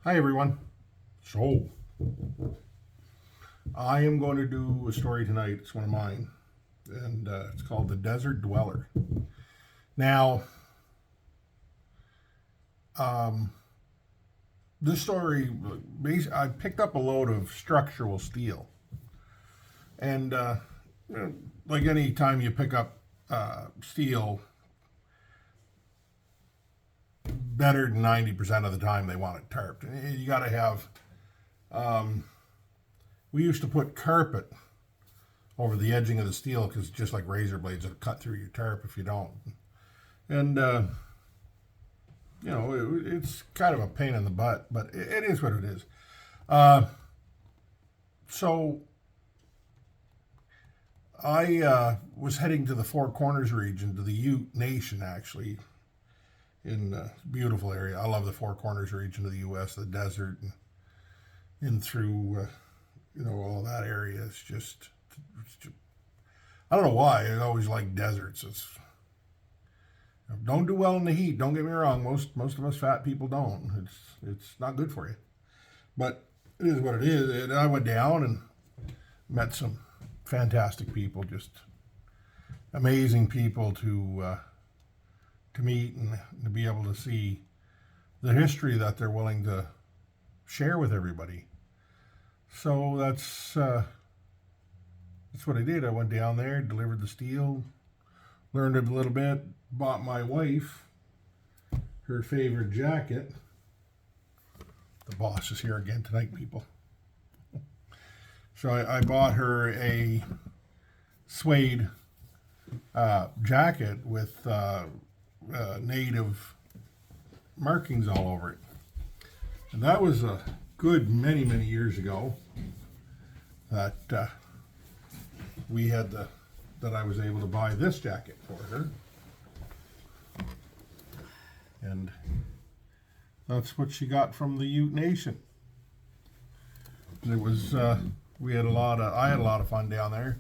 Hi everyone. So, I am going to do a story tonight. It's one of mine, and it's called The Desert Dweller. Now, um, this story, I picked up a load of structural steel, and like any time you pick up steel, better than 90% of the time they want it tarped. You got to have. Um, we used to put carpet over the edging of the steel because just like razor blades, it'll cut through your tarp if you don't. And it's kind of a pain in the butt, but it is what it is. Uh, so I was heading to the Four Corners region, to the Ute Nation, actually, in a beautiful area. I love the Four Corners region of the U.S., the desert, and in through, all that area. It's just, I don't know why. I always like deserts. Don't do well in the heat. Don't get me wrong. Most of us fat people don't. It's not good for you. But it is what it is. And I went down and met some fantastic people, just amazing people to meet and to be able to see the history that they're willing to share with everybody. So that's what I did. I went down there, delivered the steel, learned a little bit, bought my wife her favorite jacket. The boss is here again tonight, people. So I bought her a suede jacket with native markings all over it. And that was a good many years ago that that I was able to buy this jacket for her. And that's what she got from the Ute Nation. It was I had a lot of fun down there.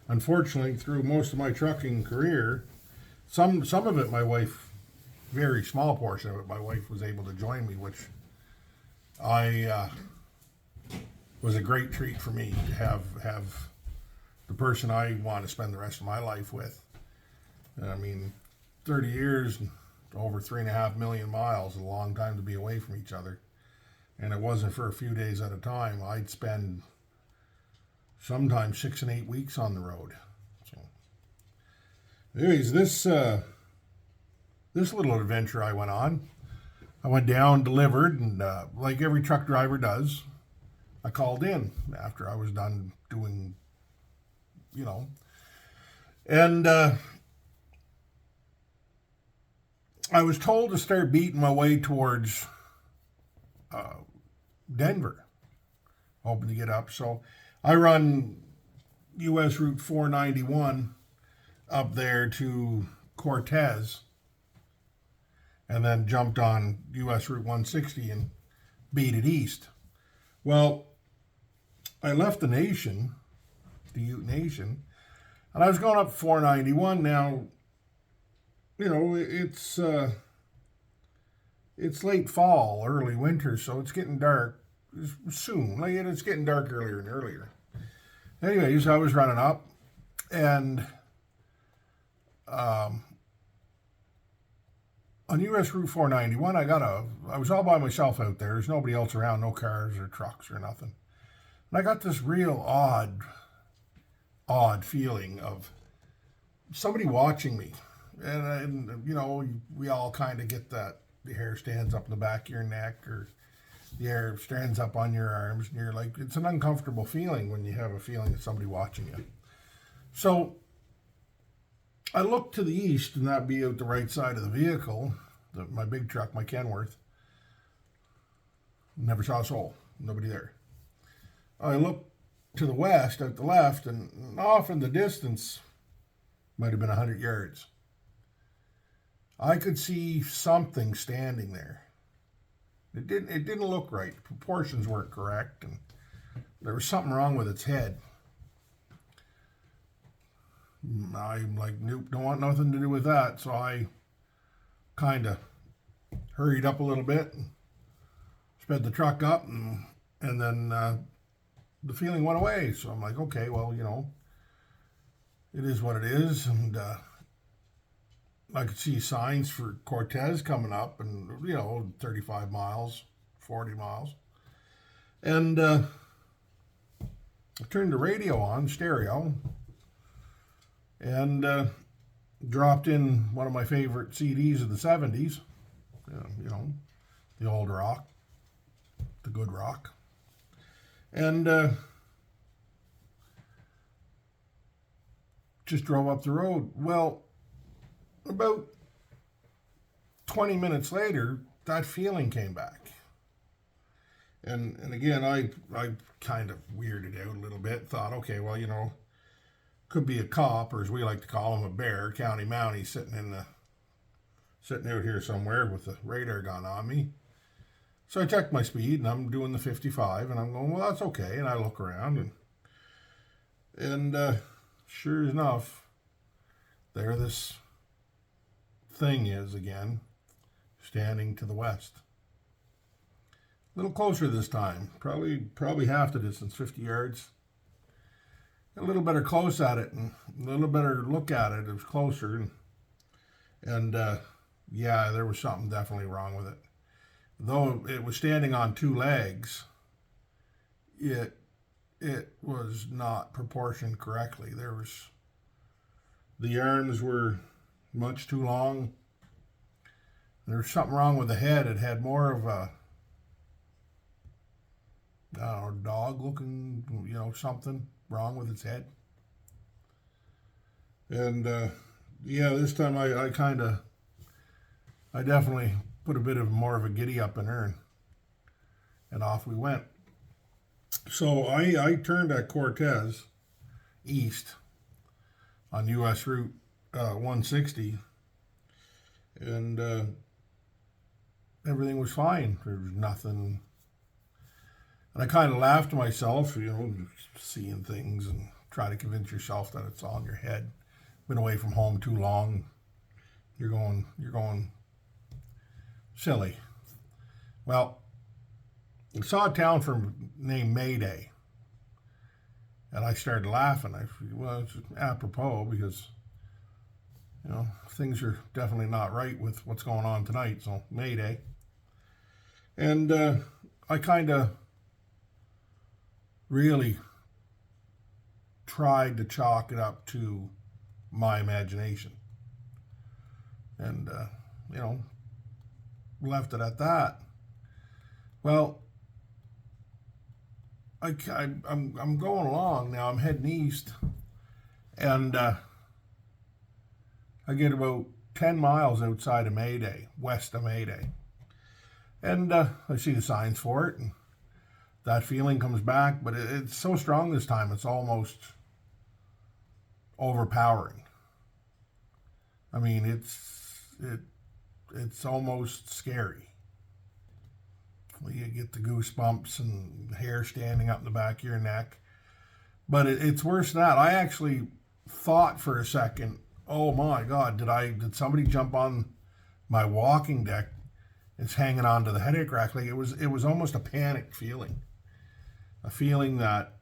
Unfortunately, through most of my trucking career, some of it my wife, very small portion of it, my wife was able to join me, which I was a great treat for me to have the person I want to spend the rest of my life with. I mean, 30 years, over 3.5 million miles, is a long time to be away from each other. And it wasn't for a few days at a time. I'd spend sometimes 6 and 8 weeks on the road. So, anyways, this little adventure I went on, I went down, delivered, and like every truck driver does, I called in after I was done doing, and I was told to start beating my way towards Denver, hoping to get up. So I run U.S. Route 491 up there to Cortez, and then jumped on U.S. Route 160 and beat it east. Well, I left the nation, the Ute Nation, and I was going up 491. Now, it's late fall, early winter, so it's getting dark soon. Like it's getting dark earlier and earlier. Anyways, I was running up, and on U.S. Route 491, I was all by myself out there. There's nobody else around, no cars or trucks or nothing. And I got this real odd feeling of somebody watching me. And we all kind of get that the hair stands up in the back of your neck, or the hair stands up on your arms, and you're like, it's an uncomfortable feeling when you have a feeling of somebody watching you. So I looked to the east, and that'd be out the right side of the vehicle, my big truck, my Kenworth. Never saw a soul, nobody there. I looked to the west, at the left, and off in the distance, might have been 100 yards. I could see something standing there. It didn't look right. The proportions weren't correct, and there was something wrong with its head. I'm like, nope, don't want nothing to do with that. So I kind of hurried up a little bit and sped the truck up, and then the feeling went away. So I'm like, okay, well, it is what it is. And I could see signs for Cortez coming up, and 35 miles, 40 miles. And I turned the radio on, stereo, and dropped in one of my favorite CDs of the 70s, the old rock, the good rock. And just drove up the road. Well, about 20 minutes later, that feeling came back. And again, I kind of weirded out a little bit. Thought, okay, well, could be a cop, or as we like to call him, a bear, county mountie, sitting out here somewhere with a radar gun on me. So I checked my speed, and I'm doing the 55, and I'm going, well, that's okay. And I look around, and sure enough, there this thing is again, standing to the west. A little closer this time, probably half the distance, 50 yards. A little better close at it, and a little better look at it. It was closer, and yeah, there was something definitely wrong with it. Though it was standing on two legs, it was not proportioned correctly. The arms were much too long. There was something wrong with the head. It had more of a, I don't know, dog looking, something wrong with its head. And yeah, this time I definitely put a bit of more of a giddy up in her, and off we went. So I turned at Cortez east on US Route 160, and everything was fine. There was nothing. And I kind of laughed to myself, seeing things, and try to convince yourself that it's all in your head. Been away from home too long. You're going silly. Well, I saw a town named Mayday, and I started laughing. I figured, well, it's apropos because things are definitely not right with what's going on tonight. So Mayday, and I kind of really tried to chalk it up to my imagination, and left it at that. Well, I'm going along now. I'm heading east, and I get about 10 miles outside of Mayday, west of Mayday, and I see the signs for it, and that feeling comes back, but it's so strong this time, it's almost overpowering. I mean, it's almost scary. You get the goosebumps and hair standing up in the back of your neck. But it's worse than that. I actually thought for a second, oh my God, did somebody jump on my walking deck? It's hanging onto the headache rack. Like it was almost a panic feeling. A feeling that,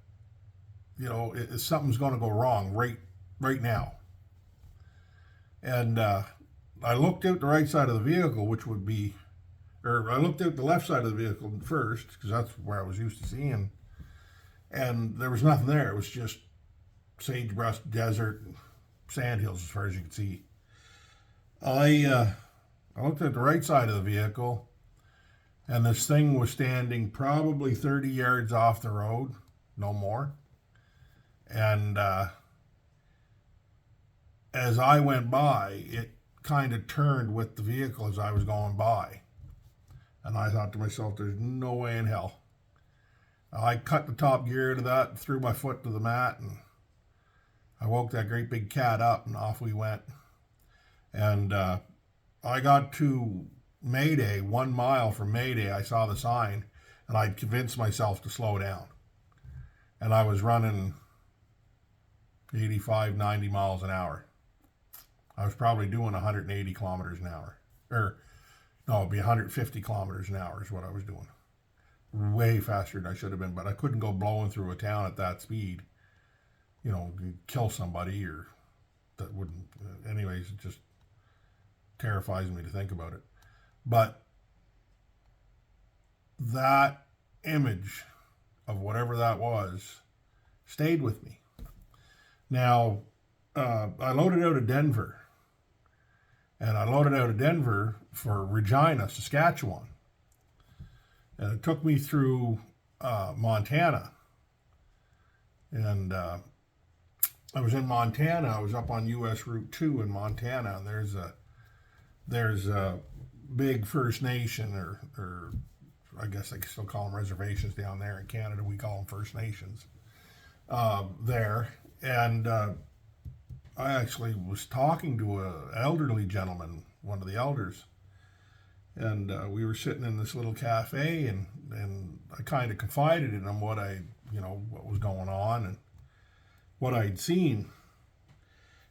something's going to go wrong right now. And I looked out the right side of the vehicle, I looked out the left side of the vehicle first, because that's where I was used to seeing. And there was nothing there. It was just sagebrush, desert, sand hills as far as you could see. I looked at the right side of the vehicle, and this thing was standing probably 30 yards off the road, no more. And as I went by, it kind of turned with the vehicle as I was going by. And I thought to myself, there's no way in hell. I cut the top gear to that, threw my foot to the mat, and I woke that great big cat up, and off we went. And I got to Mayday, 1 mile from Mayday. I saw the sign, and I convinced myself to slow down. And I was running 85, 90 miles an hour. I was probably doing 180 kilometers an hour. No, it'd be 150 kilometers an hour is what I was doing. way faster than I should have been, but I couldn't go blowing through a town at that speed. You know, kill somebody, or that wouldn't. Anyways, it just terrifies me to think about it. But that image of whatever that was stayed with me. Now, I loaded out of Denver, and I loaded out of Denver for Regina, Saskatchewan. And it took me through Montana. And I was in Montana. I was up on US Route 2 in Montana, and there's a big First Nation, or I guess they still call them reservations down there in Canada. We call them First Nations there. And I actually was talking to an elderly gentleman, one of the elders, and we were sitting in this little cafe, and I kind of confided in him what was going on and what I'd seen.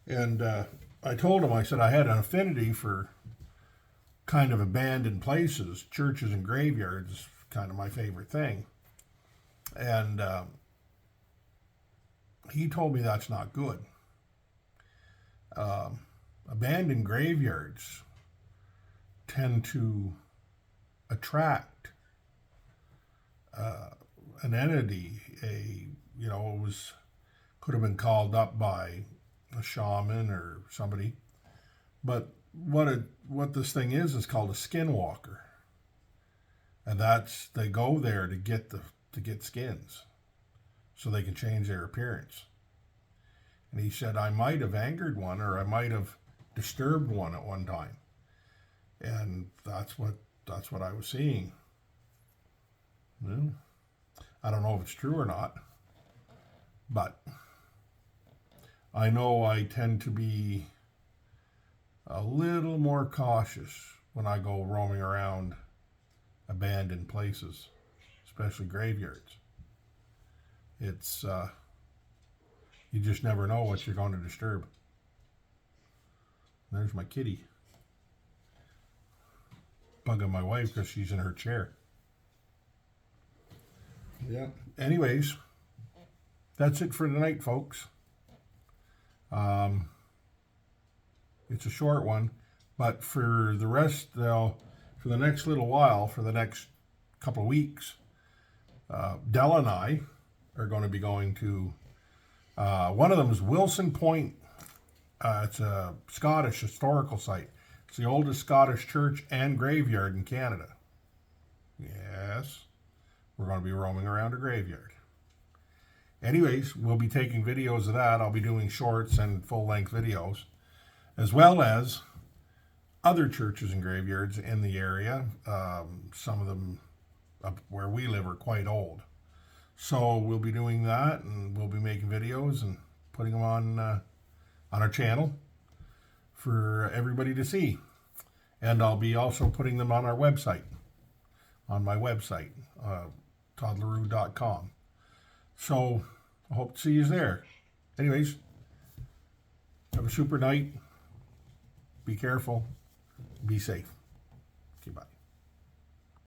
And I told him, I said I had an affinity for kind of abandoned places, churches and graveyards, kind of my favorite thing. And he told me that's not good. Abandoned graveyards tend to attract an entity. Could have been called up by a shaman or somebody, but what this thing is called a skinwalker, and they go there to get skins, so they can change their appearance. And he said, I might have angered one, or I might have disturbed one at one time. And that's what I was seeing. Well, I don't know if it's true or not, but I know I tend to be a little more cautious when I go roaming around abandoned places, especially graveyards. It's you just never know what you're going to disturb. There's my kitty bugging my wife because she's in her chair. Yeah. Anyways, that's it for tonight, folks. It's a short one, but for the rest, for the next little while, for the next couple of weeks, Della and I are going to be going to, one of them is Wilson Point. It's a Scottish historical site. It's the oldest Scottish church and graveyard in Canada. Yes, we're going to be roaming around a graveyard. Anyways, we'll be taking videos of that. I'll be doing shorts and full-length videos, as well as other churches and graveyards in the area. Some of them up where we live are quite old. So we'll be doing that, and we'll be making videos and putting them on our channel for everybody to see. And I'll be also putting them on our website, on my website, toddleroo.com. So I hope to see you there. Anyways, have a super night. Be careful. Be safe.